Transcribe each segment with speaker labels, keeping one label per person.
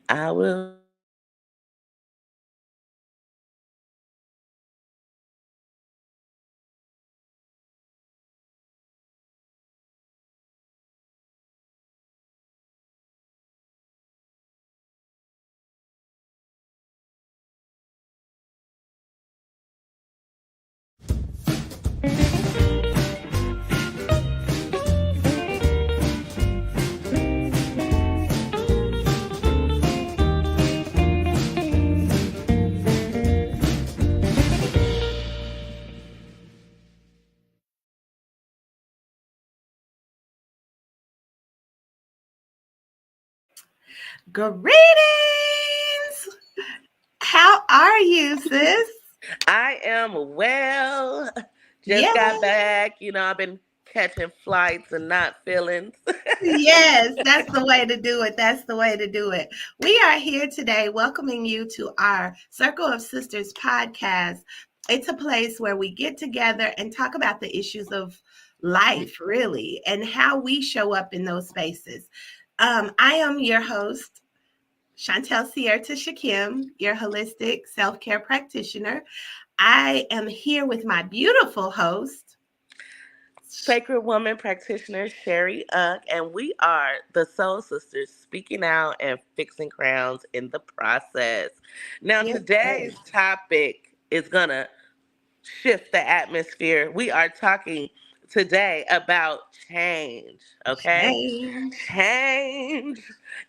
Speaker 1: I will be
Speaker 2: Greetings! How are you, sis?
Speaker 1: I am well. Just
Speaker 2: Yeah,
Speaker 1: got back. I've been catching flights and not feelings.
Speaker 2: yes, that's the way to do it. That's the way to do it. We are here today welcoming you to our Circle of Sisters podcast. It's a place where we get together and talk about the issues of life, really, and how we show up in those spaces. I am your host, Chantel Sierta Shakim, your holistic self care practitioner. I am here with my beautiful host.
Speaker 1: Sacred Woman Practitioner Sherry Unk, and we are the Soul Sisters speaking out and fixing crowns in the process. Now,
Speaker 2: Yes,
Speaker 1: today's topic is going to shift the atmosphere. We are talking today about change, okay?
Speaker 2: change.
Speaker 1: Change.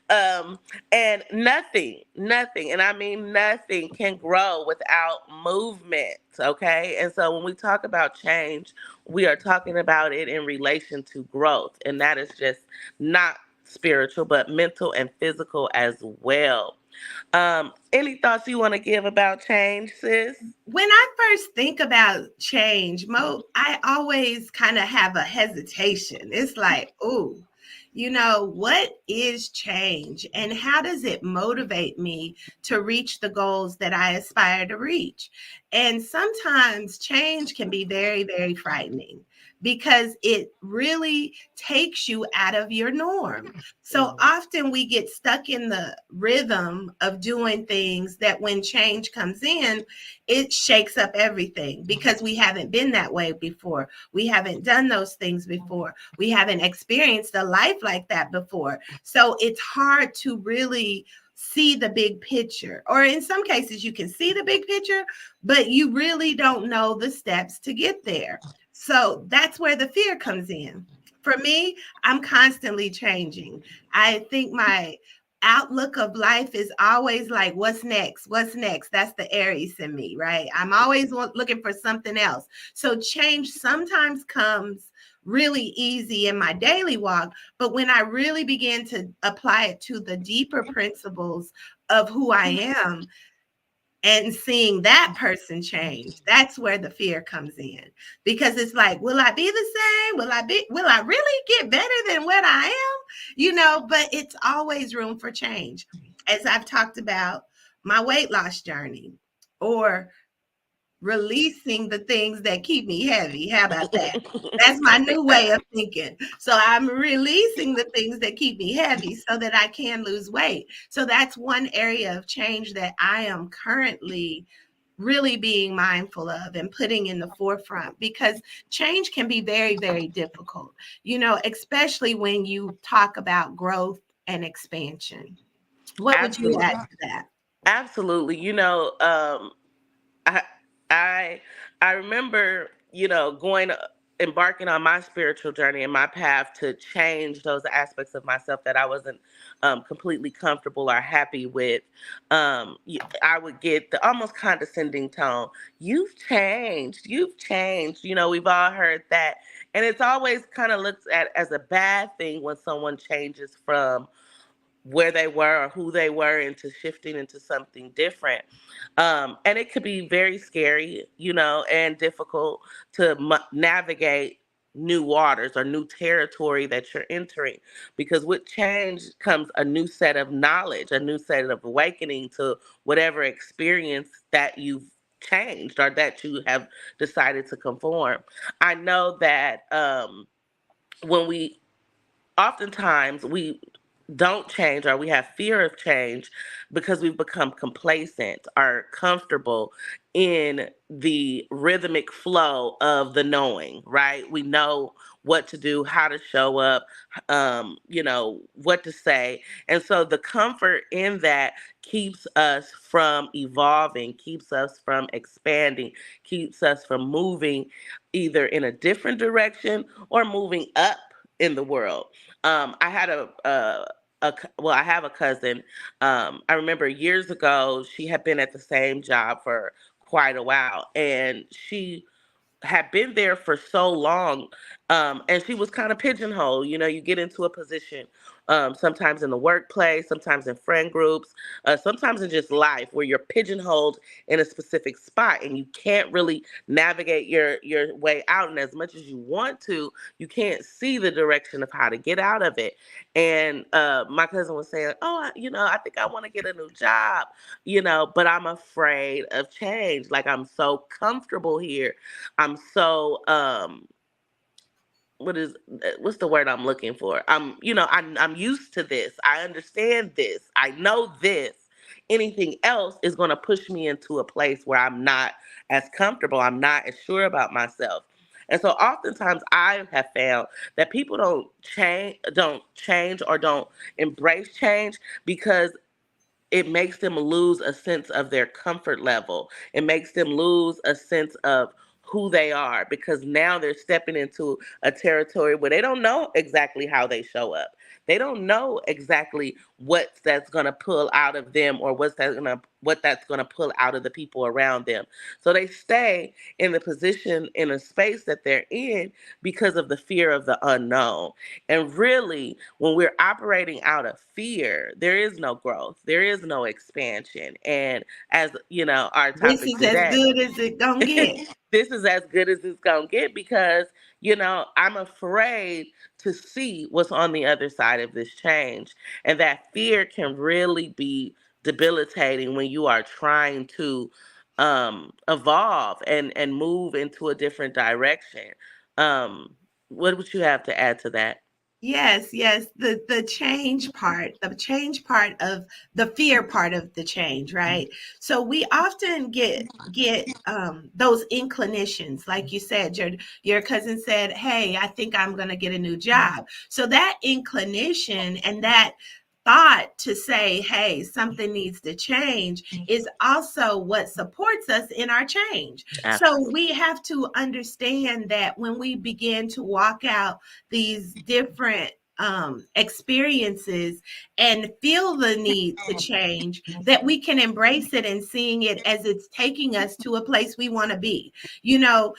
Speaker 1: Um, and nothing, and I mean nothing can grow without movement, okay? And so when we talk about change, we are talking about it in relation to growth, and that is just not spiritual, but mental and physical as well. Any thoughts you want to give about change, sis?
Speaker 2: When I first think about change, I always kind of have a hesitation. It's like, ooh, what is change and how does it motivate me to reach the goals that I aspire to reach? And sometimes change can be very, very frightening because it really takes you out of your norm. So often we get stuck in the rhythm of doing things that when change comes in, it shakes up everything because we haven't been that way before. We haven't done those things before. We haven't experienced a life like that before. So it's hard to really see the big picture. Or in some cases, you can see the big picture, but you really don't know the steps to get there. So that's where the fear comes in. For me, I'm constantly changing. I think my outlook of life is always like, what's next? What's next? That's the Aries in me, right? I'm always looking for something else. So change sometimes comes really easy in my daily walk. But when I really begin to apply it to the deeper principles of who I am, and seeing that person change, that's where the fear comes in, because it's like, will I be the same? Will I really get better than what I am? But it's always room for change, as I've talked about my weight loss journey, or releasing the things that keep me heavy. How about that? That's my new way of thinking. So I'm releasing the things that keep me heavy so that I can lose weight. So that's one area of change that I am currently really being mindful of and putting in the forefront, because change can be very, very difficult, especially when you talk about growth and expansion. What would you add
Speaker 1: Absolutely.
Speaker 2: to that?
Speaker 1: Absolutely. I I I remember, going embarking on my spiritual journey and my path to change those aspects of myself that I wasn't completely comfortable or happy with. I would get the almost condescending tone. You've changed. You've changed. We've all heard that, and it's always kind of looked at as a bad thing when someone changes from where they were or who they were into shifting into something different. And it could be very scary, and difficult to navigate new waters or new territory that you're entering, because with change comes a new set of knowledge, a new set of awakening to whatever experience that you've changed or that you have decided to conform. I know that when we oftentimes we don't change, or we have fear of change because we've become complacent or comfortable in the rhythmic flow of the knowing, right? We know what to do, how to show up, what to say. And so the comfort in that keeps us from evolving, keeps us from expanding, keeps us from moving either in a different direction or moving up in the world. I had I have a cousin. I remember years ago, she had been at the same job for quite a while, and she had been there for so long, and she was kind of pigeonholed. You know, you get into a position, sometimes in the workplace, sometimes in friend groups, sometimes in just life, where you're pigeonholed in a specific spot, and you can't really navigate your way out. And as much as you want to, you can't see the direction of how to get out of it. And my cousin was saying, "Oh, I think I want to get a new job, but I'm afraid of change. Like I'm so comfortable here. I'm so what's the word I'm looking for? I'm used to this. I understand this. I know this. Anything else is going to push me into a place where I'm not as comfortable. I'm not as sure about myself." And so oftentimes I have found that people don't change or don't embrace change because it makes them lose a sense of their comfort level. It makes them lose a sense of who they are because now they're stepping into a territory where they don't know exactly how they show up. They don't know exactly what that's going to pull out of them or what that's going to pull out of the people around them. So they stay in the position in a space that they're in because of the fear of the unknown. And really, when we're operating out of fear, there is no growth, there is no expansion. And as you know, our
Speaker 2: This
Speaker 1: topic
Speaker 2: is as
Speaker 1: today,
Speaker 2: good as it gonna get.
Speaker 1: this is as good as it's going to get because, I'm afraid to see what's on the other side of this change. And that fear can really be debilitating when you are trying to evolve and move into a different direction. Um, what would you have to add to that?
Speaker 2: Yes, yes, the change part of the fear part of the change, right? So we often get those inclinations, like you said, your cousin said, "Hey, I think I'm going to get a new job." So that inclination and that thought to say, "Hey, something needs to change," is also what supports us in our change. So
Speaker 1: Absolutely.
Speaker 2: we have to understand that when we begin to walk out these different experiences and feel the need to change, that we can embrace it and seeing it as it's taking us to a place we want to be. You know,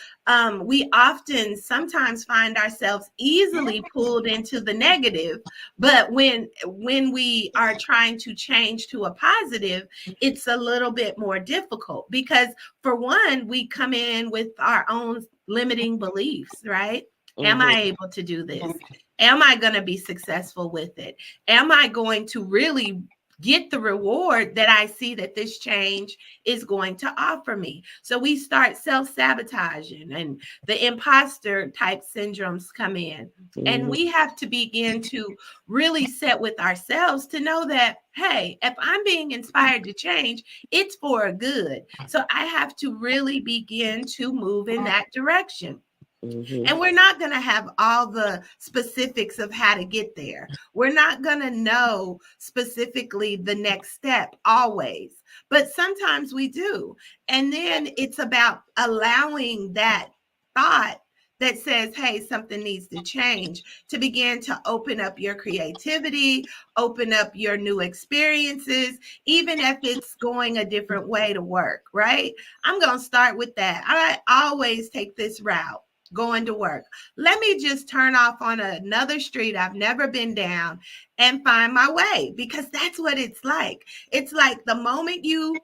Speaker 2: we often sometimes find ourselves easily pulled into the negative, but when we are trying to change to a positive, it's a little bit more difficult because for one, we come in with our own limiting beliefs, right? Am I
Speaker 1: Hmm.
Speaker 2: able to do this? Am I going to be successful with it? Am I going to really get the reward that I see that this change is going to offer me? So we start self sabotaging and the imposter type syndromes come in. And
Speaker 1: Hmm.
Speaker 2: we have to begin to really set with ourselves to know that, hey, if I'm being inspired to change, it's for a good. So I have to really begin to move in that direction.
Speaker 1: Hmm.
Speaker 2: And we're not going to have all the specifics of how to get there. We're not going to know specifically the next step always, but sometimes we do. And then it's about allowing that thought that says, hey, something needs to change, to begin to open up your creativity, open up your new experiences, even if it's going a different way to work, right? I'm going to start with that. I always take this route going to work. Let me just turn off on another street I've never been down and find my way, because that's what it's like. It's like the moment you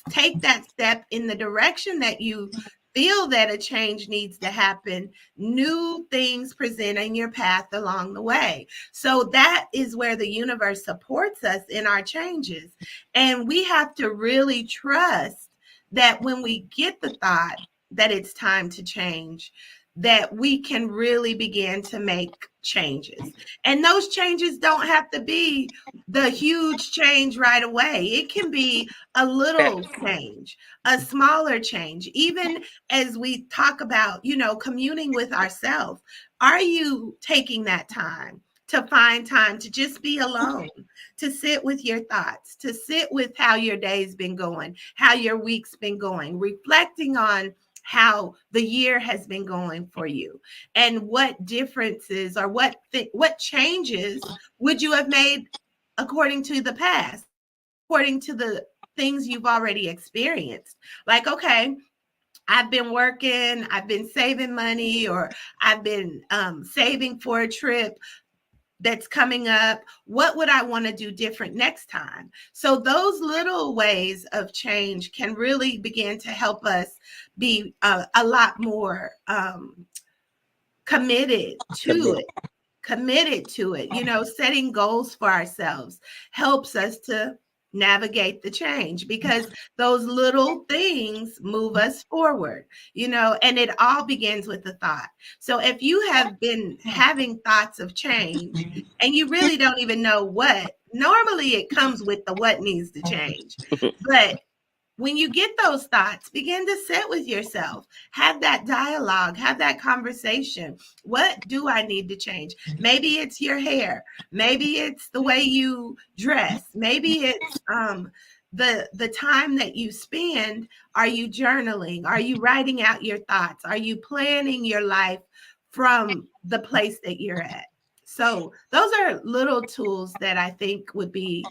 Speaker 2: take that step in the direction that you feel that a change needs to happen, new things present in your path along the way. So that is where the universe supports us in our changes. And we have to really trust that when we get the thought that it's time to change, that we can really begin to make changes. And those changes don't have to be the huge change right away. It can be a
Speaker 1: That
Speaker 2: little change, a smaller change. Even as we talk about, communing with ourselves, are you taking that time to find time to just be alone, to sit with your thoughts, to sit with how your day's been going, how your week's been going, reflecting on how the year has been going for you, and what differences or what changes would you have made according to the past, according to the things you've already experienced. Like, okay, I've been working, I've been saving money, or I've been saving for a trip that's coming up. What would I want to do different next time? So, those little ways of change can really begin to help us be a lot more committed to
Speaker 1: commit.
Speaker 2: it. Committed to it. Setting goals for ourselves helps us to navigate the change, because those little things move us forward, and it all begins with the thought. So if you have been having thoughts of change and you really don't even know what, normally it comes with the what needs to change. But when you get those thoughts, begin to sit with yourself, have that dialogue, have that conversation. What do I need to change? Maybe it's your hair, maybe it's the way you dress, maybe it's the time that you spend. Are you journaling? Are you writing out your thoughts? Are you planning your life from the place that you're at? So those are little tools that I think would be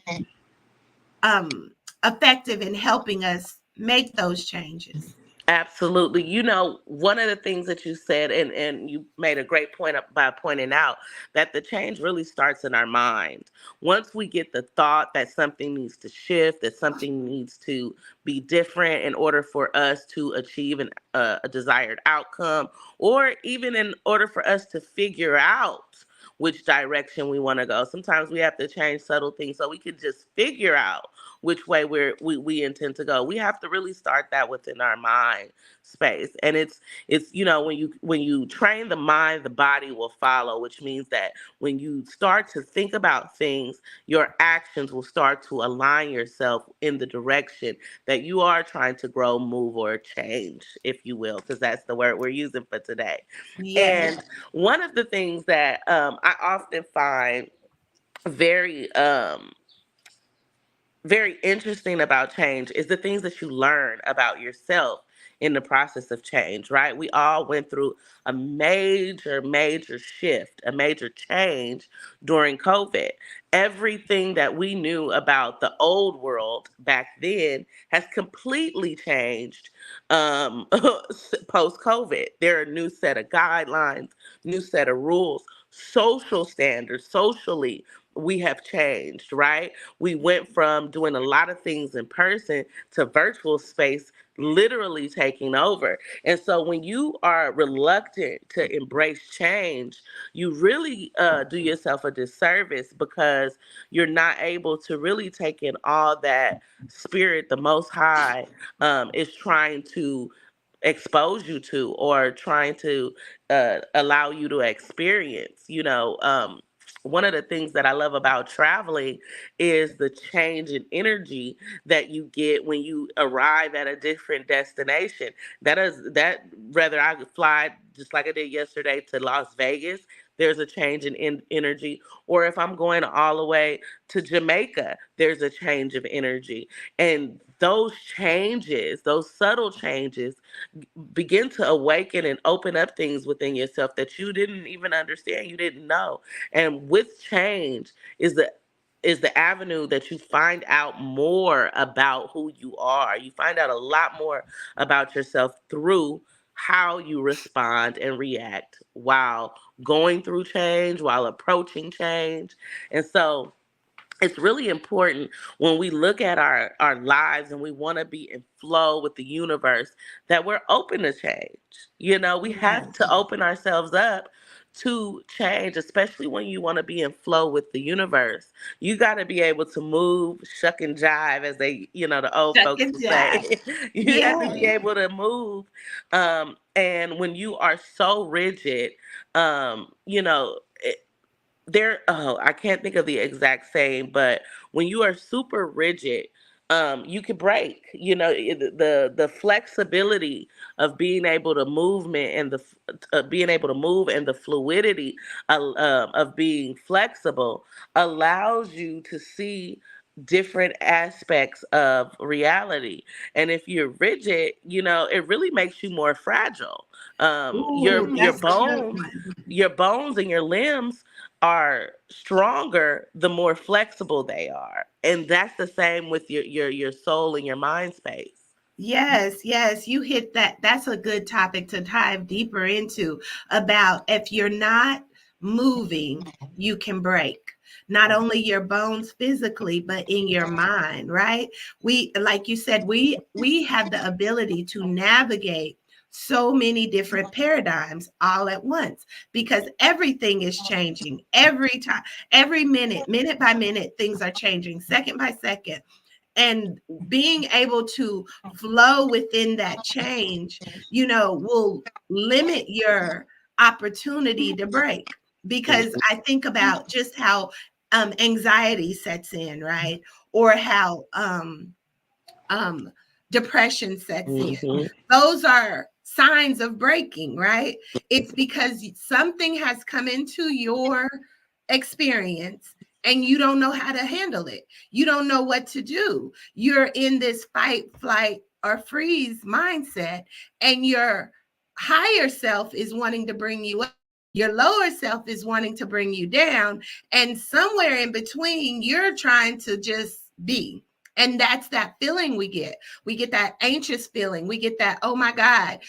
Speaker 2: um, effective in helping us make those changes.
Speaker 1: Absolutely. One of the things that you said, and you made a great point by pointing out that the change really starts in our mind. Once we get the thought that something needs to shift, that something needs to be different in order for us to achieve a desired outcome, or even in order for us to figure out which direction we want to go. Sometimes we have to change subtle things so we can just figure out which way we intend to go. We have to really start that within our mind space. And it's when you train the mind, the body will follow, which means that when you start to think about things, your actions will start to align yourself in the direction that you are trying to grow, move, or change, if you will, because that's the word we're using for today.
Speaker 2: Yes.
Speaker 1: And one of the things that I often find very very interesting about change is the things that you learn about yourself in the process of change, right? We all went through a major shift, a major change during COVID. Everything that we knew about the old world back then has completely changed post COVID. There are a new set of guidelines, new set of rules, social standards. Socially, we have changed, right? We went from doing a lot of things in person to virtual space literally taking over. And so when you are reluctant to embrace change, you really do yourself a disservice, because you're not able to really take in all that spirit the Most High is trying to expose you to, or trying to allow you to experience. One of the things that I love about traveling is the change in energy that you get when you arrive at a different destination. That whether I fly just like I did yesterday to Las Vegas, there's a change in energy, or if I'm going all the way to Jamaica, there's a change of energy. And those changes, those subtle changes, begin to awaken and open up things within yourself that you didn't even understand, you didn't know. And with change is the avenue that you find out more about who you are. You find out a lot more about yourself through how you respond and react while going through change, while approaching change. And so it's really important when we look at our lives and we want to be in flow with the universe, that we're open to change. We have
Speaker 2: Yes.
Speaker 1: to open ourselves up to change, especially when you want to be in flow with the universe. You got to be able to move, shuck and jive, as the old
Speaker 2: Chuck
Speaker 1: folks
Speaker 2: and
Speaker 1: would
Speaker 2: jive.
Speaker 1: say. You have to be
Speaker 2: Yes.
Speaker 1: able to move. And when you are so rigid, you know, I can't think of the exact saying, but when you are super rigid, you can break. The flexibility of being able to movement and being able to move, and the fluidity of being flexible allows you to see different aspects of reality. And if you're rigid, it really makes you more fragile.
Speaker 2: Ooh,
Speaker 1: Your
Speaker 2: that's a good
Speaker 1: bones,
Speaker 2: one.
Speaker 1: and your limbs are stronger the more flexible they are. And that's the same with your soul and your mind space.
Speaker 2: Yes, yes, you hit that. That's a good topic to dive deeper into about if you're not moving, you can break. Not only your bones physically, but in your mind, right? We, like you said, we have the ability to navigate so many different paradigms all at once because everything is changing every time, every minute, minute by minute, things are changing, second by second, and being able to flow within that change, will limit your opportunity to break. Because I think about just how anxiety sets in, right? Or how um, depression sets in.
Speaker 1: Hmm.
Speaker 2: Those are signs of breaking, right? It's because something has come into your experience and you don't know how to handle it. You don't know what to do. You're in this fight, flight, or freeze mindset, and your higher self is wanting to bring you up. Your lower self is wanting to bring you down. And somewhere in between, you're trying to just be. And that's that feeling we get. We get that anxious feeling. We get that, oh my God,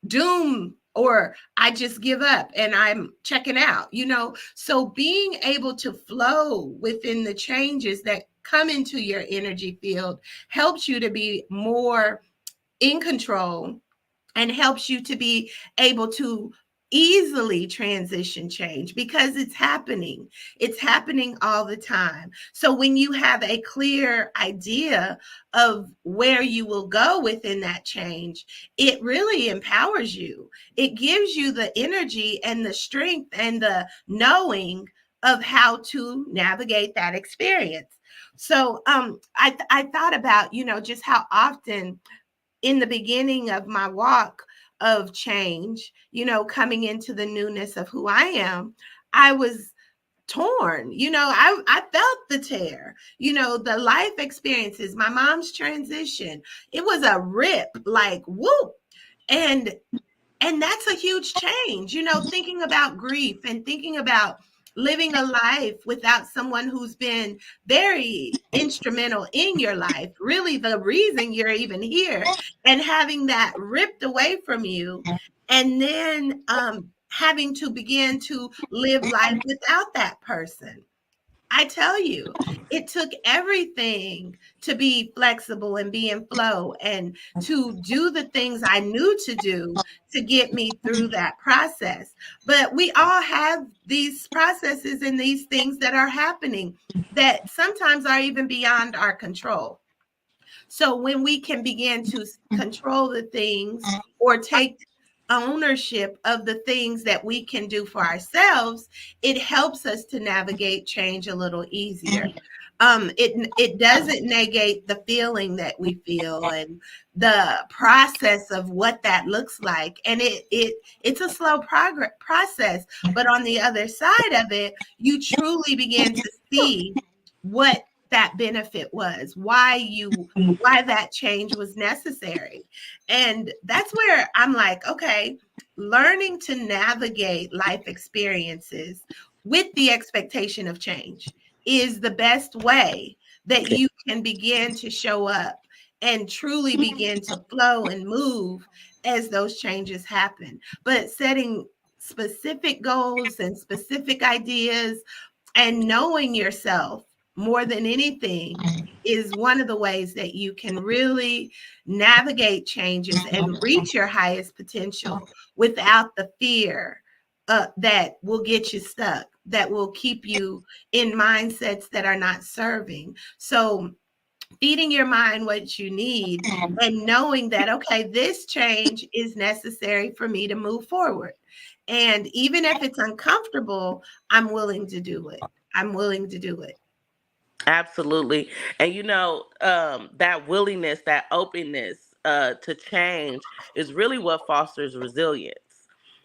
Speaker 2: doom, or I just give up and I'm checking out, So being able to flow within the changes that come into your energy field helps you to be more in control and helps you to be able to easily transition change because it's happening. It's happening all the time. So when you have a clear idea of where you will go within that change, it really empowers you. It gives you the energy and the strength and the knowing of how to navigate that experience. So I thought about, just how often in the beginning of my walk of change, coming into the newness of who I am, I was torn. I felt the tear, the life experiences, my mom's transition. It was a rip, like whoop. And that's a huge change, thinking about grief and thinking about living a life without someone who's been very instrumental in your life, really the reason you're even here, and having that ripped away from you, and then having to begin to live life without that person. I tell you, it took everything to be flexible and be in flow and to do the things I knew to do to get me through that process. But we all have these processes and these things that are happening that sometimes are even beyond our control. So when we can begin to control the things or take ownership of the things that we can do for ourselves, it helps us to navigate change a little easier. It doesn't negate the feeling that we feel and the process of what that looks like, and it's a slow progress process. But on the other side of it, you truly begin to see what that benefit was, why that change was necessary. And that's where I'm like, okay, learning to navigate life experiences with the expectation of change is the best way that you can begin to show up and truly begin to flow and move as those changes happen. But setting specific goals and specific ideas and knowing yourself more than anything is one of the ways that you can really navigate changes and reach your highest potential without the fear that will get you stuck, that will keep you in mindsets that are not serving. So feeding your mind what you need and knowing that, okay, this change is necessary for me to move forward. And even if it's uncomfortable, I'm willing to do it. I'm willing to do it.
Speaker 1: Absolutely. And that willingness, that openness to change is really what fosters resilience.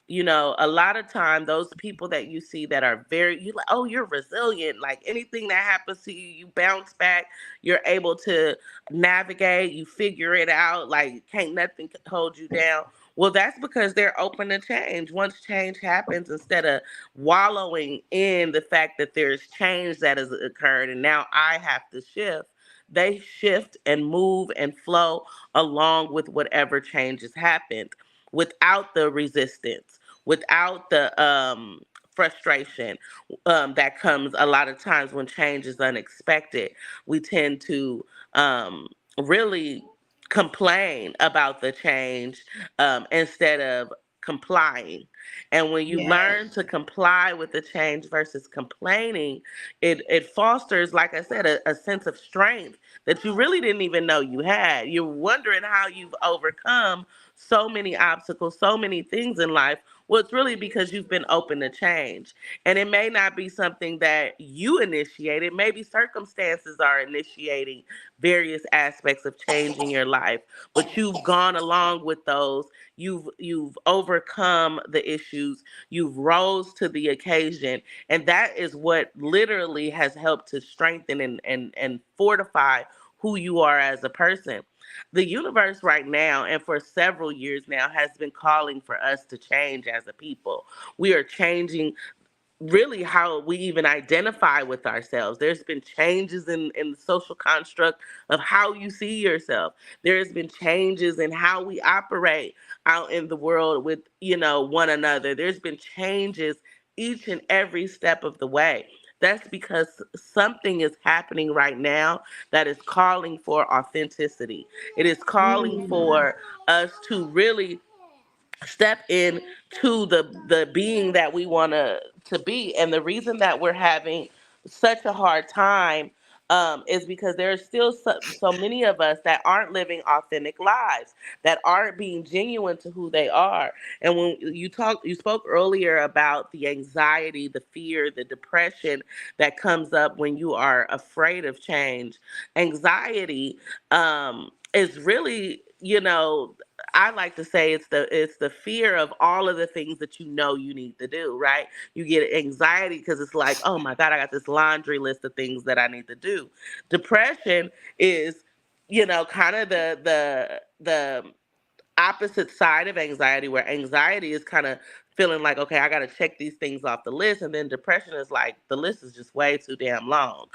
Speaker 1: A lot of time those people that you see that are very, you like, oh, you're resilient. Like anything that happens to you, you bounce back, you're able to navigate, you figure it out, like can't nothing hold you down. Well, that's because they're open to change. Once change happens, instead of wallowing in the fact that there's change that has occurred and now I have to shift, they shift and move and flow along with whatever change has happened without the resistance, without the frustration that comes a lot of times when change is unexpected. We tend to really complain about the change instead of complying. And when you
Speaker 2: Yes.
Speaker 1: learn to comply with the change versus complaining, it fosters, like I said, a sense of strength that you really didn't even know you had. You're wondering how you've overcome so many obstacles, so many things in life. Well, it's really because you've been open to change. And it may not be something that you initiated. Maybe circumstances are initiating various aspects of change in your life, but you've gone along with those. You've overcome the issues. You've rose to the occasion, and that is what literally has helped to strengthen and fortify who you are as a person. The universe right now, and for several years now, has been calling for us to change as a people. We are changing really how we even identify with ourselves. There's been changes in the social construct of how you see yourself. There's been changes in how we operate out in the world with, one another. There's been changes each and every step of the way. That's because something is happening right now that is calling for authenticity. It is calling
Speaker 2: Mm.
Speaker 1: for us to really step in to the being that we want to be. And the reason that we're having such a hard time is because there are still so many of us that aren't living authentic lives, that aren't being genuine to who they are. And when you spoke earlier about the anxiety, the fear, the depression that comes up when you are afraid of change. Anxiety is really, I like to say it's the fear of all of the things that you need to do, right? You get anxiety because it's like, oh my God, I got this laundry list of things that I need to do. Depression is, kind of the opposite side of anxiety, where anxiety is kind of feeling like, okay, I got to check these things off the list. And then depression is like, the list is just way too damn long.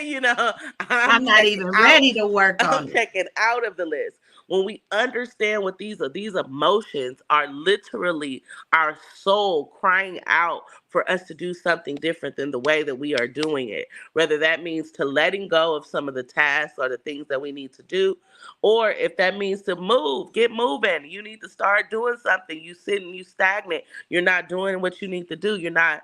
Speaker 1: you know, I'm
Speaker 2: I'm not
Speaker 1: checking
Speaker 2: even
Speaker 1: out.
Speaker 2: ready to work
Speaker 1: I'm
Speaker 2: on it.
Speaker 1: checking out of the list. When we understand what these emotions are, literally our soul crying out for us to do something different than the way that we are doing it. Whether that means to letting go of some of the tasks or the things that we need to do, or if that means to move, get moving. You need to start doing something. You sitting, you stagnant. You're not doing what you need to do. You're not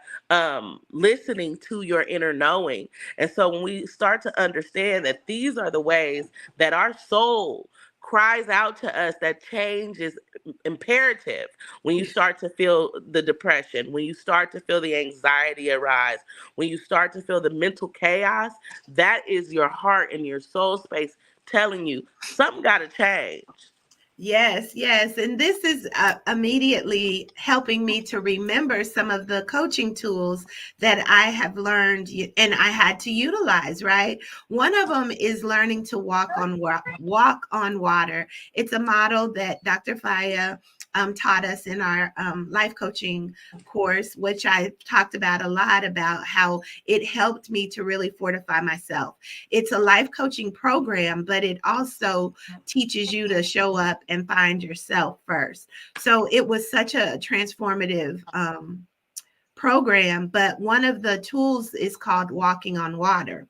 Speaker 1: listening to your inner knowing. And so when we start to understand that these are the ways that our soul cries out to us, that change is imperative. When you start to feel the depression, when you start to feel the anxiety arise, when you start to feel the mental chaos, that is your heart and your soul space telling you something got to change.
Speaker 2: Yes, yes. And this is immediately helping me to remember some of the coaching tools that I have learned and I had to utilize, right? One of them is learning to walk on water. It's a model that Dr. Faya taught us in our life coaching course, which I talked about a lot, about how it helped me to really fortify myself. It's a life coaching program, but it also teaches you to show up and find yourself first. So it was such a transformative program. But one of the tools is called walking on water.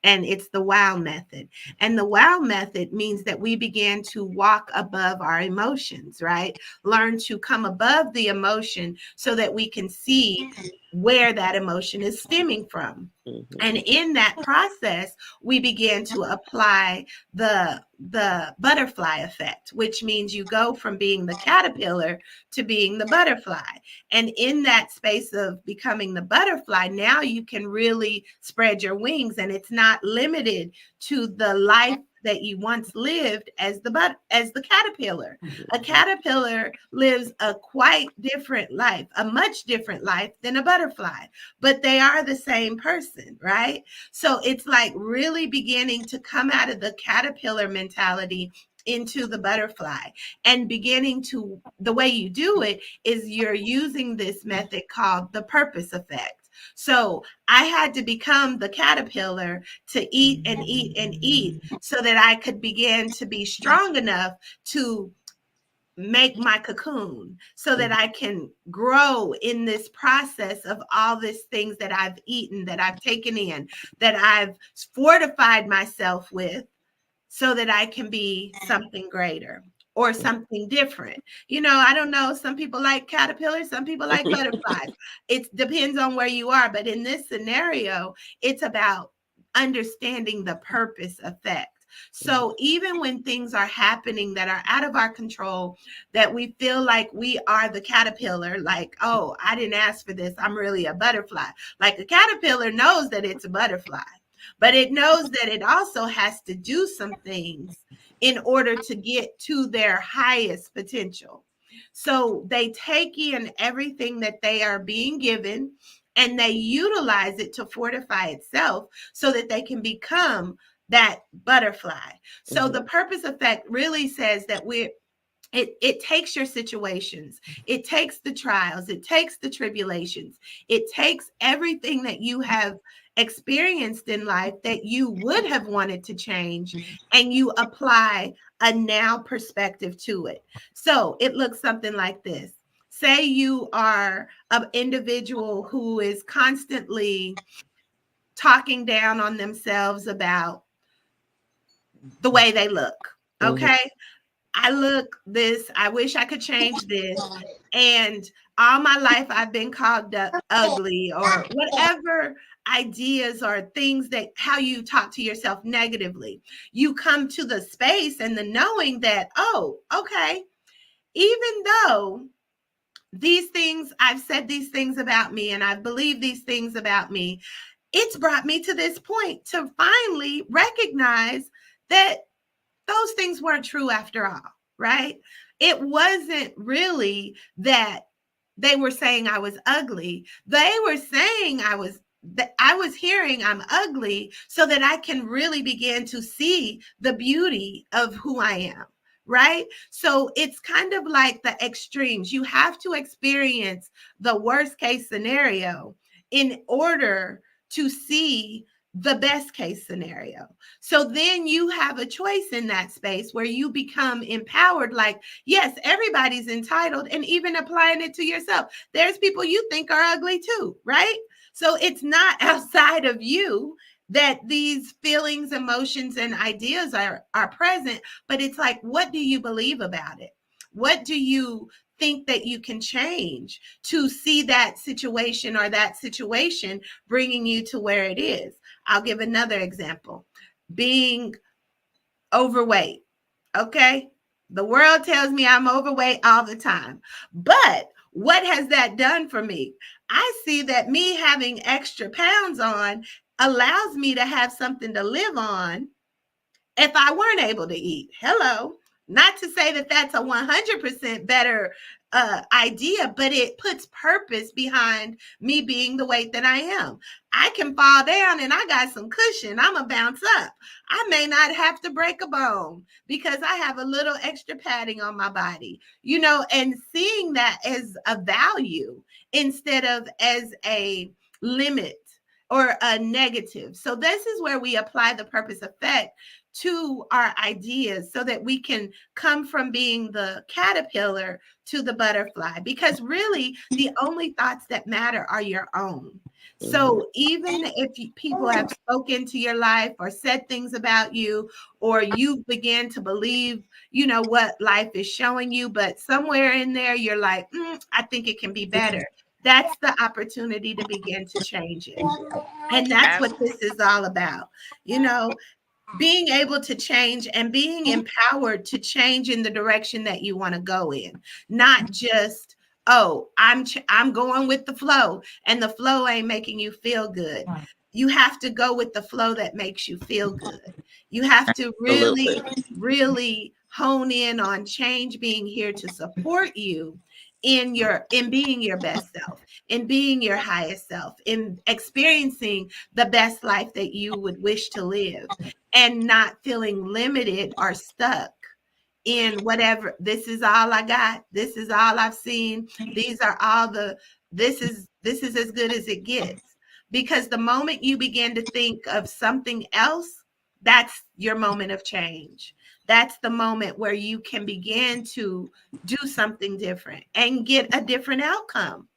Speaker 2: And it's the wow method. And the wow method means that we begin to walk above our emotions, right? Learn to come above the emotion so that we can see where that emotion is stemming from.
Speaker 1: Mhm.
Speaker 2: And in that process, we begin to apply the butterfly effect, which means you go from being the caterpillar to being the butterfly. And in that space of becoming the butterfly, now you can really spread your wings, and it's not limited to the life that you once lived as the caterpillar. A caterpillar lives a quite different life, a much different life than a butterfly, but they are the same person, right? So it's like really beginning to come out of the caterpillar mentality into the butterfly, and beginning to, the way you do it is you're using this method called the purpose effect. So I had to become the caterpillar to eat and eat and eat so that I could begin to be strong enough to make my cocoon, so that I can grow in this process of all these things that I've eaten, that I've taken in, that I've fortified myself with, so that I can be something greater or something different. I don't know. Some people like caterpillars, some people like butterflies. It depends on where you are. But in this scenario, it's about understanding the purpose effect. So even when things are happening that are out of our control, that we feel like we are the caterpillar, like, oh, I didn't ask for this, I'm really a butterfly. Like a caterpillar knows that it's a butterfly, but it knows that it also has to do some things in order to get to their highest potential. So they take in everything that they are being given, and they utilize it to fortify itself so that they can become that butterfly. So
Speaker 1: Mhm.
Speaker 2: the purpose effect really says that it takes your situations, it takes the trials, it takes the tribulations, it takes everything that you have experienced in life that you would have wanted to change, and you apply a now perspective to it. So it looks something like this. Say you are an individual who is constantly talking down on themselves about the way they look.
Speaker 1: Mhm.
Speaker 2: Okay, I look this, I wish I could change this. And all my life I've been called ugly, or whatever ideas or things that how you talk to yourself negatively. You come to the space and the knowing that, oh, okay, even though these things, I've said these things about me and I've believed these things about me, it's brought me to this point to finally recognize that those things weren't true after all, right? It wasn't really that they were saying I was ugly. They were saying I was hearing I'm ugly so that I can really begin to see the beauty of who I am. Right. So it's kind of like the extremes. You have to experience the worst case scenario in order to see the best case scenario. So then you have a choice in that space where you become empowered. Like, yes, everybody's entitled, and even applying it to yourself. There's people you think are ugly too, right? So it's not outside of you that these feelings, emotions, and ideas are present, but it's like, what do you believe about it? What do you think that you can change to see that situation or that situation bringing you to where it is? I'll give another example. Being overweight. Okay. The world tells me I'm overweight all the time. But what has that done for me? I see that me having extra pounds on allows me to have something to live on if I weren't able to eat. Hello. Not to say that that's a 100% better idea, but it puts purpose behind me being the weight that I am. I can fall down and I got some cushion. I'm going to bounce up. I may not have to break a bone because I have a little extra padding on my body, and seeing that as a value instead of as a limit or a negative. So this is where we apply the purpose effect to our ideas so that we can come from being the caterpillar to the butterfly, because really the only thoughts that matter are your own.
Speaker 1: Mhm.
Speaker 2: So even if people have spoken to your life or said things about you, or you begin to believe, what life is showing you, but somewhere in there you're like, I think it can be better. That's the opportunity to begin to change it. And that's what
Speaker 1: Ab-
Speaker 2: this is all about. You know, being able to change and being empowered to change in the direction that you want to go in, not just, oh, I'm going with the flow, and the flow ain't making you feel good. You have to go with the flow that makes you feel good. You have to
Speaker 1: Absolutely.
Speaker 2: really hone in on change being here to support you in being your best self, in being your highest self, in experiencing the best life that you would wish to live, and not feeling limited or stuck in whatever. This is all I got. This is all I've seen. These are all the this is as good as it gets. Because the moment you begin to think of something else, that's your moment of change. That's the moment where you can begin to do something different and get a different outcome.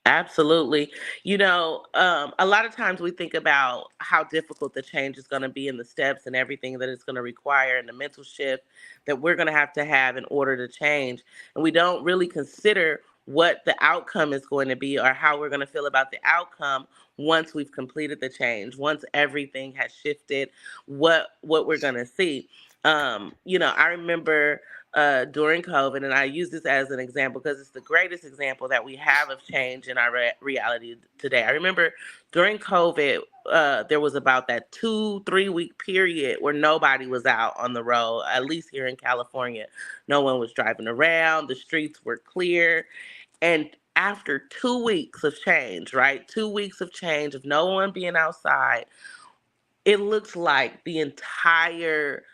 Speaker 1: Absolutely. A lot of times we think about how difficult the change is going to be, and the steps and everything that it's going to require, and the mental shift that we're going to have in order to change. And we don't really consider what the outcome is going to be, or how we're going to feel about the outcome once we've completed the change, once everything has shifted, what we're going to see. I remember during COVID, and I use this as an example because it's the greatest example that we have of change in our reality today. I remember during COVID, there was about that 2-3 week period where nobody was out on the road, at least here in California. No one was driving around, the streets were clear. And after 2 weeks of change, right? 2 weeks of change, of no one being outside, it looks like the entire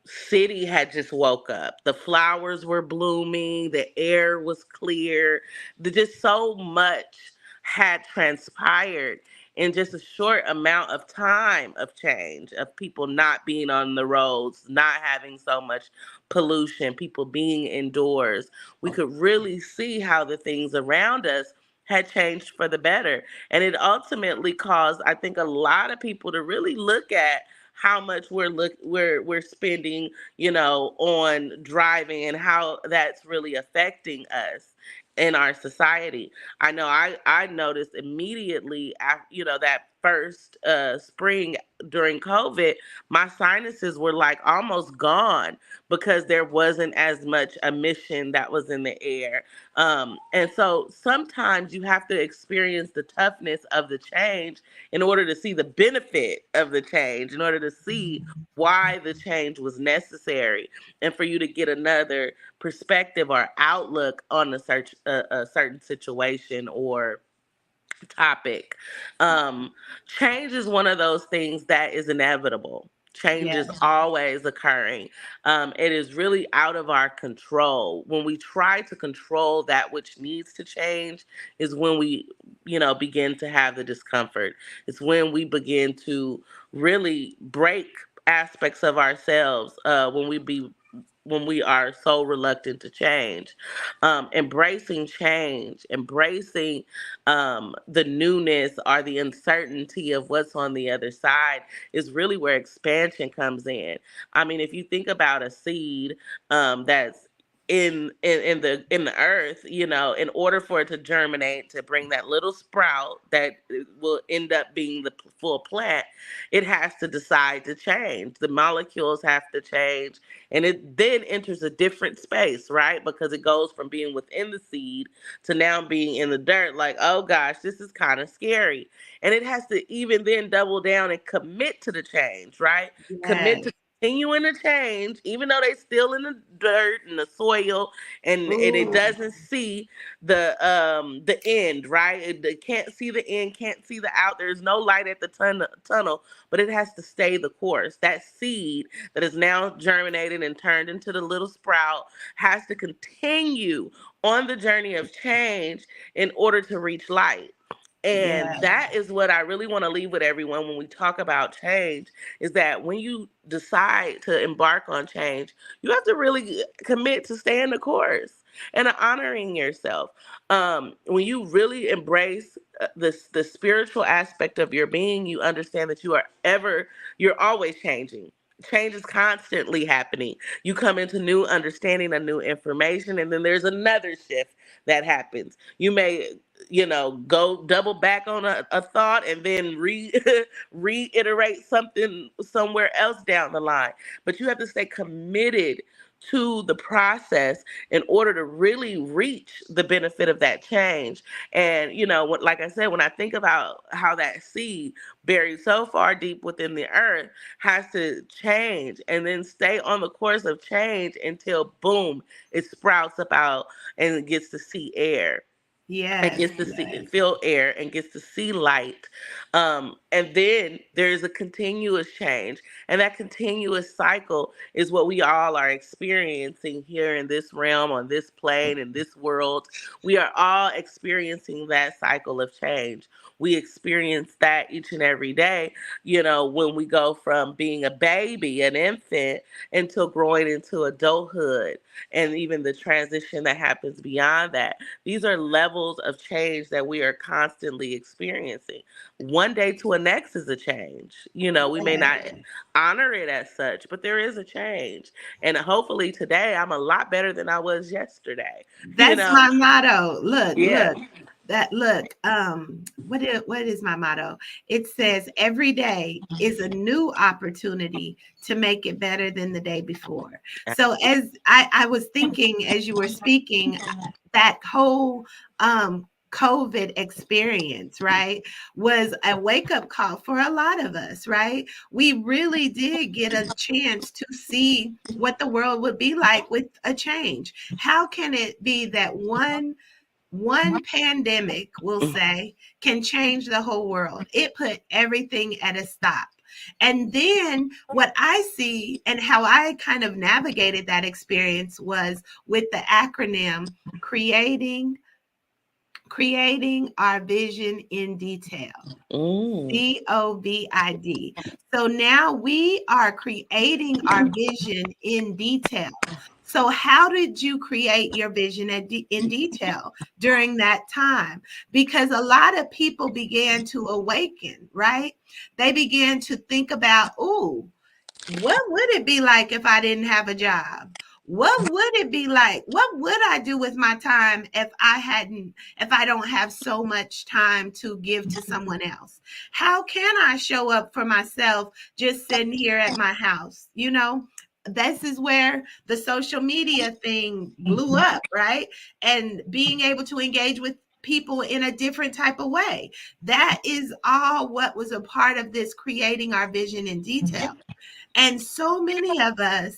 Speaker 1: city had just woke up. The flowers were blooming, the air was clear. Just so much had transpired in just a short amount of time of change, of people not being on the roads, not having so much pollution, people being indoors. We could really see how the things around us had changed for the better. And it ultimately caused, I think, a lot of people to really look at how much we're spending, on driving, and how that's really affecting us in our society. I know I noticed immediately after, that first spring during COVID, my sinuses were like almost gone because there wasn't as much emission that was in the air. And so sometimes you have to experience the toughness of the change in order to see the benefit of the change, in order to see why the change was necessary, and for you to get another perspective or outlook on a certain situation or topic. Change is one of those things that is inevitable. Change is
Speaker 2: Yes.
Speaker 1: always occurring. It is really out of our control. When we try to control that which needs to change, is when we, begin to have the discomfort. It's when we begin to really break aspects of ourselves. When we are so reluctant to change. Embracing change, embracing the newness or the uncertainty of what's on the other side is really where expansion comes in. I mean, if you think about a seed that's in the earth, in order for it to germinate, to bring that little sprout that will end up being the full plant, it has to decide to change. The molecules have to change, and it then enters a different space, right? Because it goes from being within the seed to now being in the dirt. Like, oh gosh, this is kind of scary. And it has to even then double down and commit to the change, right? Commit
Speaker 2: Yes.
Speaker 1: to continuing to change, even though they still in the dirt and the soil, and it
Speaker 2: Ooh.
Speaker 1: doesn't see the end, right? It can't see the end, can't see the out. There's no light at the tunnel, but it has to stay the course. That seed that is now germinated and turned into the little sprout has to continue on the journey of change in order to reach light. And
Speaker 2: Yeah.
Speaker 1: that is what I really want to leave with everyone when we talk about change, is that when you decide to embark on change, you have to really commit to staying the course. and honoring yourself. When you really embrace the spiritual aspect of your being, you understand that you're always changing. Change is constantly happening. You come into new understanding and new information, and then there's another shift that happens. You may, go double back on a thought and then reiterate something somewhere else down the line. But you have to stay committed to the process in order to really reach the benefit of that change. And, like I said, when I think about how that seed buried so far deep within the earth has to change and then stay on the course of change until boom, it sprouts up out and it gets to see air and
Speaker 2: Yes,
Speaker 1: gets to see
Speaker 2: yes.
Speaker 1: feel air and gets to see light. And then there's a continuous change, and that continuous cycle is what we all are experiencing here in this realm, on this plane, in this world. We are all experiencing that cycle of change. We experience that each and every day, when we go from being a baby, an infant, until growing into adulthood, and even the transition that happens beyond that. These are levels of change that we are constantly experiencing. One day to a next is a change. We may
Speaker 2: Yes.
Speaker 1: not honor it as such, but there is a change. And hopefully today I'm a lot better than I was yesterday. You
Speaker 2: That's
Speaker 1: know,
Speaker 2: my motto. Look,
Speaker 1: yeah.
Speaker 2: look. What is my motto? It says every day is a new opportunity to make it better than the day before. So as I was thinking as you were speaking, that whole COVID experience, right, was a wake up call for a lot of us, right? We really did get a chance to see what the world would be like with a change. How can it be that one pandemic, we'll say, can change the whole world? It put everything at a stop. And then what I see and how I kind of navigated that experience was with the acronym creating creating our vision in detail.
Speaker 1: Mm.
Speaker 2: COVID. So now we are creating our vision in detail. So, how did you create your vision in detail during that time? Because a lot of people began to awaken, right? They began to think about, oh, what would it be like if I didn't have a job? What would it be like? What would I do with my time if I don't have so much time to give to someone else? How can I show up for myself just sitting here at my house? This is where the social media thing blew up, right? And being able to engage with people in a different type of way. That is all what was a part of this creating our vision in detail. And so many of us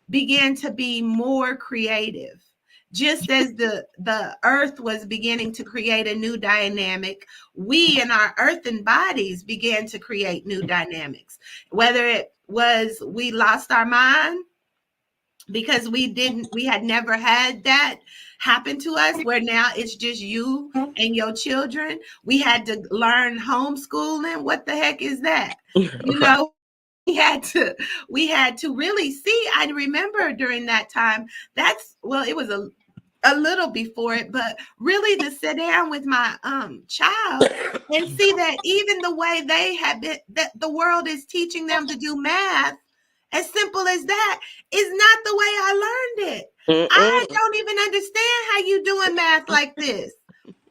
Speaker 2: began to be more creative. Just as the earth was beginning to create a new dynamic, we in our earthen bodies began to create new dynamics. Whether it was we lost our mind because we had never had that happen to us, where now it's just you and your children. We had to learn homeschooling. What the heck is that? We had to really see. I remember during that time, it was a little before it, but really to sit down with my child and see that even the way they have been, that the world is teaching them to do math, as simple as that, is not the way I learned it. I
Speaker 1: Mm-mm.
Speaker 2: don't even understand how you doing math like this,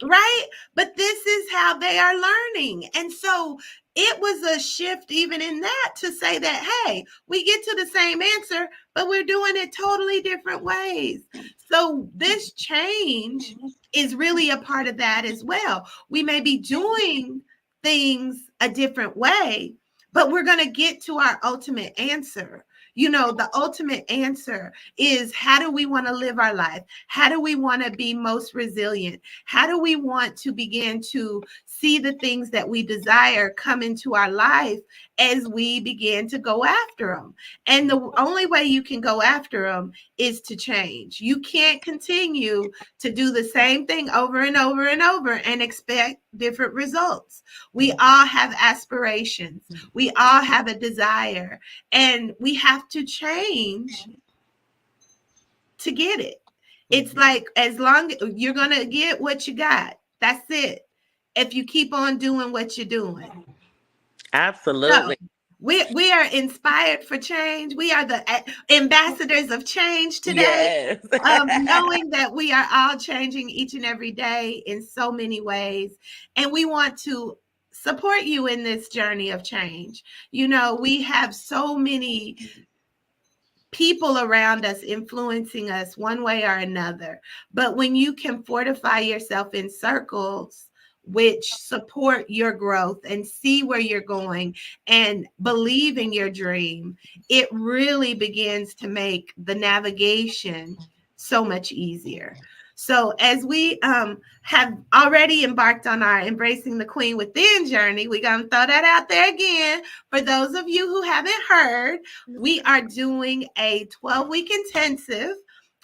Speaker 2: right? But this is how they are learning. And so it was a shift even in that, to say that, hey, we get to the same answer, but we're doing it totally different ways. So this change is really a part of that as well. We may be doing things a different way, but we're going to get to our ultimate answer. The ultimate answer is, how do we want to live our life? How do we want to be most resilient? How do we want to begin to see the things that we desire come into our life as we begin to go after them? And the only way you can go after them is to change. You can't continue to do the same thing over and over and over and expect different results. We all have aspirations. We all have a desire, and we have to change to get it. It's like as long you're gonna get what you got. That's it. If you keep on doing what you're doing. So
Speaker 1: Absolutely.
Speaker 2: we are inspired for change. We are the ambassadors of change today.
Speaker 1: Yes.
Speaker 2: Knowing that we are all changing each and every day in so many ways, and we want to support you in this journey of change. You know, we have so many people around us influencing us one way or another. But when you can fortify yourself in circles which support your growth and see where you're going and believe in your dream, it really begins to make the navigation so much easier. So, as we have already embarked on our Embracing the Queen Within journey, we're going to throw that out there again. For those of you who haven't heard, we are doing a 12-week intensive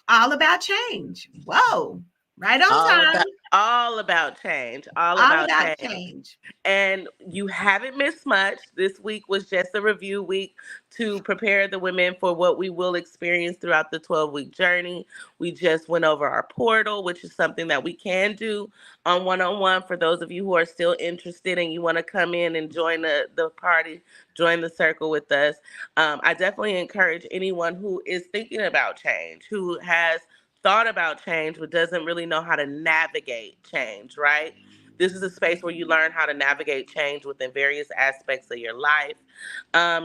Speaker 2: all about change. Whoa, right on
Speaker 1: all
Speaker 2: time,
Speaker 1: about all about change. All
Speaker 2: all
Speaker 1: about
Speaker 2: about
Speaker 1: change.
Speaker 2: change.
Speaker 1: And you haven't missed much. This week was just a review week to prepare the women for what we will experience throughout the 12-week journey. We just went over our portal, which is something that we can do on one for those of you who are still interested and you want to come in and join the party, join the circle with us. I definitely encourage anyone who is thinking about change, who has thought about change but doesn't really know how to navigate change, right? This is a space where you learn how to navigate change within various aspects of your life.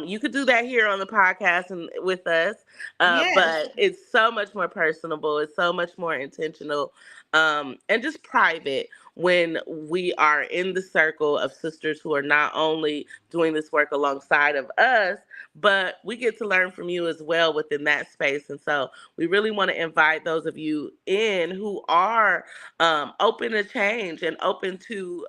Speaker 1: You could do that here on the podcast and with us,
Speaker 2: Yes,
Speaker 1: but it's so much more personable. It's so much more intentional, and just private when we are in the circle of sisters who are not only doing this work alongside of us, but we get to learn from you as well within that space. And so we really want to invite those of you in who are open to change and open to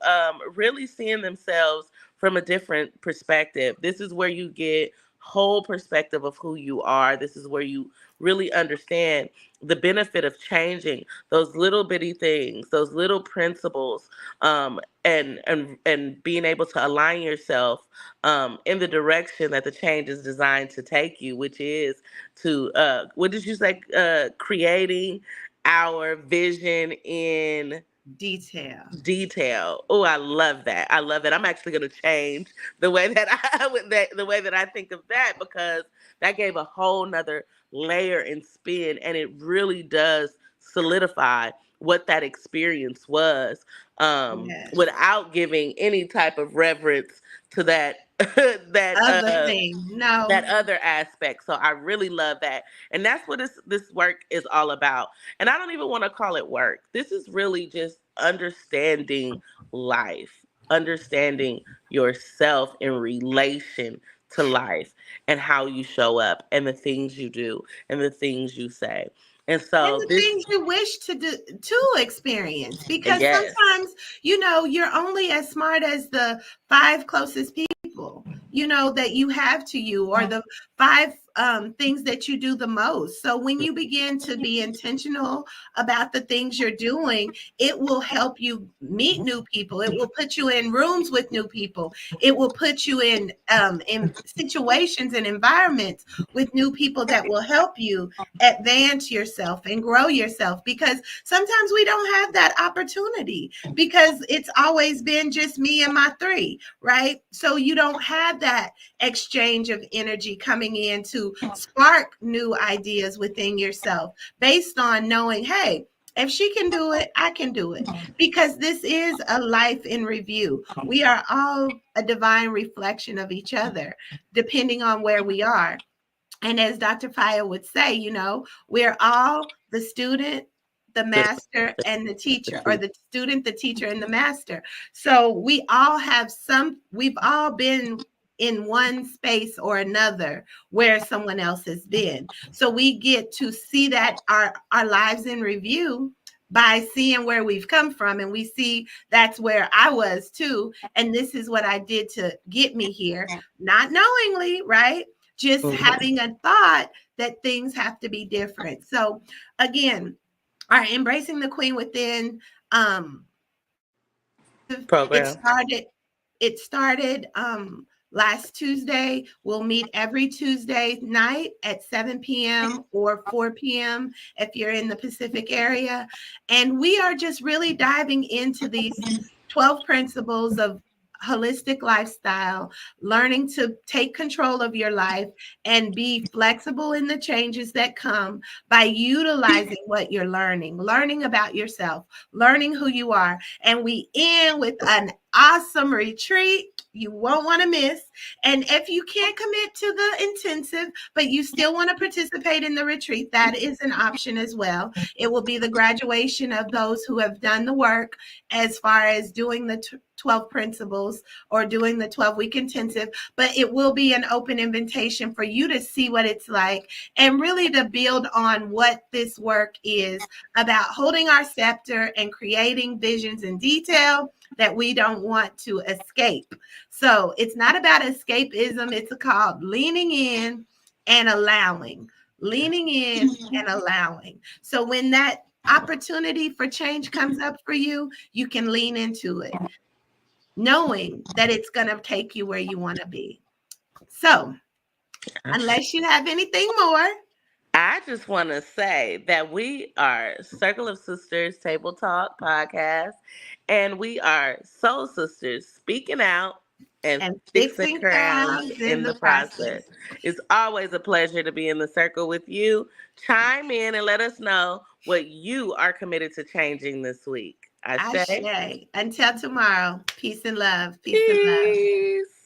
Speaker 1: really seeing themselves from a different perspective. This is where you get whole perspective of who you are. This is where you really understand the benefit of changing those little bitty things, those little principles, and being able to align yourself in the direction that the change is designed to take you, which is to what did you say? Creating our vision in
Speaker 2: detail.
Speaker 1: detail. Oh, I love that. I love it. I'm actually going to change the way that the way that I think of that, because that gave a whole nother layer and spin, and it really does solidify what that experience was,
Speaker 2: Yes.
Speaker 1: without giving any type of reverence to that that
Speaker 2: Other thing.
Speaker 1: that
Speaker 2: No.
Speaker 1: other aspect. So I really love that. And that's what this work is all about. And I don't even want to call it work. This is really just understanding life, understanding yourself in relation to life and how you show up and the things you do and the things you say. And
Speaker 2: And
Speaker 1: so
Speaker 2: the
Speaker 1: this,
Speaker 2: things you wish to do to experience, because
Speaker 1: yes.
Speaker 2: sometimes you're only as smart as the five closest people that you have to you, or the five things that you do the most. So when you begin to be intentional about the things you're doing, it will help you meet new people. It will put you in rooms with new people. It will put you in situations and environments with new people that will help you advance yourself and grow yourself, because sometimes we don't have that opportunity because it's always been just me and my three, right? So you don't have that exchange of energy coming in to spark new ideas within yourself based on knowing, hey, if she can do it, I can do it. Because this is a life in review. We are all a divine reflection of each other, depending on where we are. And as Dr. Faya would say, we're all the student, the
Speaker 1: The,
Speaker 2: master, and the teacher, or
Speaker 1: the,
Speaker 2: the student, the teacher, and the master. So we've all been in one space or another where someone else has been. So we get to see that our lives in review by seeing where we've come from, and we see that's where I was too, and this is what I did to get me here, not knowingly, right? Just
Speaker 1: mhm.
Speaker 2: having a thought that things have to be different. So again, our Embracing the Queen Within, um it
Speaker 1: Program.
Speaker 2: started it started last Tuesday. We'll meet every Tuesday night at 7 p.m. or 4 p.m. if you're in the Pacific area. And we are just really diving into these 12 principles of holistic lifestyle, learning to take control of your life and be flexible in the changes that come by utilizing what you're learning about yourself, learning who you are. And we end with an awesome retreat you won't want to miss. And if you can't commit to the intensive, but you still want to participate in the retreat, that is an option as well. It will be the graduation of those who have done the work as far as doing the 12 principles or doing the 12-week intensive, but it will be an open invitation for you to see what it's like and really to build on what this work is about, holding our scepter and creating visions in detail that we don't want to escape. So it's not about escapism, it's called leaning in and allowing. Leaning in and allowing. So when that opportunity for change comes up for you, you can lean into it, knowing that it's going to take you where you want to be. So, unless you have anything more,
Speaker 1: I just want to say that we are Circle of Sisters Table Talk podcast, and we are Soul Sisters speaking out and
Speaker 2: and
Speaker 1: fixing
Speaker 2: fixing
Speaker 1: crowns
Speaker 2: crowns in
Speaker 1: in
Speaker 2: the
Speaker 1: the process.
Speaker 2: process.
Speaker 1: It's always a pleasure to be in the circle with you. Chime in and let us know what you are committed to changing this week. I
Speaker 2: Ashe.
Speaker 1: say,
Speaker 2: Until tomorrow, peace and love. Peace and love.
Speaker 1: peace.